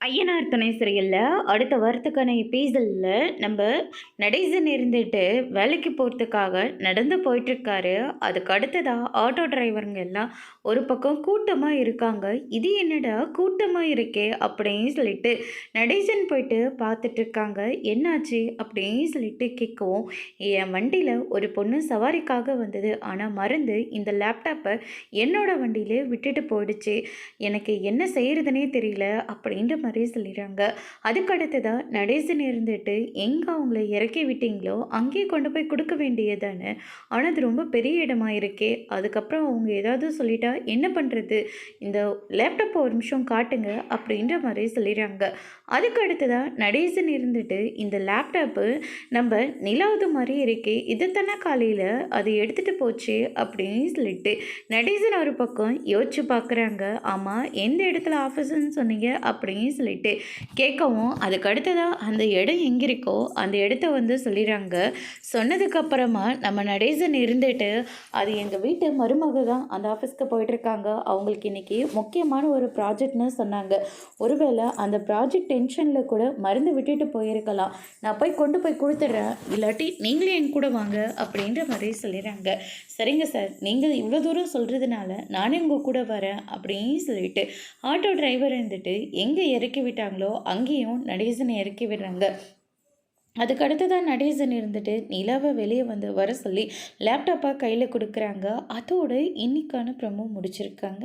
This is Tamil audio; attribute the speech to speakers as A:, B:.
A: ஐயனார் துணை serialல அடுத்த வாரத்துக்கான எபிசோட்ல நம்ம நடேசன் இருந்துட்டு வேலைக்கு போகிறதுக்காக நடந்து போயிட்டுருக்காரு. அதுக்கு அடுத்ததா ஆட்டோ டிரைவருங்க எல்லாம் ஒரு பக்கம் கூட்டமாக இருக்காங்க. இது என்னடா கூட்டமாக இருக்கே அப்படின்னு சொல்லிட்டு நடேசன் போயிட்டு பார்த்துட்ருக்காங்க. என்னாச்சு அப்படின்னு சொல்லிட்டு கேட்கவும், என் வண்டியில் ஒரு பொண்ணு சவாரிக்காக வந்தது, ஆனால் மறந்து இந்த லேப்டாப்பை என்னோட வண்டியிலே விட்டுட்டு போயிடுச்சு. எனக்கு என்ன செய்கிறதுனே தெரியல அப்படின்ற மாதிரி சொல்லிடுறாங்க. அதுக்கு அடுத்ததாக நடேசன் இருந்துட்டு எங்கே அவங்கள இறக்கி விட்டீங்களோ அங்கேயே கொண்டு போய் கொடுக்க வேண்டியதானே, ஆனால் அது ரொம்ப பெரிய இடமா இருக்கே, அதுக்கப்புறம் அவங்க ஏதாவது சொல்லிட்டா என்ன பண்ணுறது, இந்த லேப்டாப்பை ஒரு நிமிஷம் காட்டுங்க அப்படின்ற மாதிரி சொல்லிடுறாங்க. அதுக்கு அடுத்ததாக நடேசன் இருந்துட்டு இந்த லேப்டாப்பு நம்ம நிலாவது மாதிரி இருக்கே, இதைத்தானே காலையில் அது எடுத்துகிட்டு போச்சு அப்படின்னு சொல்லிட்டு நடேசன் ஒரு பக்கம் யோசிச்சு பார்க்குறாங்க. ஆமாம், எந்த இடத்துல ஆஃபீஸ்ன்னு சொன்னீங்க அப்படின்னு சொல்லிட்டு கேட்கவும், அதுக்கு அடுத்ததாக அந்த இடம் எங்கே இருக்கோ அந்த இடத்த வந்து சொல்லிடுறாங்க. சொன்னதுக்கப்புறமா நம்ம நடேசன் இருந்துட்டு, அது எங்கள் வீட்டு மருமக தான் அந்த ஆஃபீஸ்க்கு போயிட்டுருக்காங்க, அவங்களுக்கு இன்றைக்கி முக்கியமான ஒரு ப்ராஜெக்ட்னு சொன்னாங்க. ஒருவேளை அந்த ப்ராஜெக்ட் டென்ஷனில் கூட மருந்து விட்டுட்டு போயிருக்கலாம், நான் போய் கொண்டு போய் கொடுத்துட்றேன், இல்லாட்டி நீங்களே என் கூட வாங்க அப்படின்ற மாதிரி சொல்லிடுறாங்க. சரிங்க சார், நீங்கள் இவ்வளோ தூரம் சொல்கிறதுனால நானே உங்கள் கூட வரேன் அப்படின்னு சொல்லிட்டு ஆட்டோ டிரைவர் இருந்துட்டு எங்கே இறக்கி விட்டாங்களோ அங்கேயும் நடேசனை இறக்கி விடுறாங்க. அதுக்கு அடுத்ததான் நடேசன் இருந்துட்டு நிலாவை வெளியே வந்து வர சொல்லி லேப்டாப்பாக கையில் கொடுக்குறாங்க. அதோடு இன்னைக்கான ப்ரமோ முடிச்சிருக்காங்க.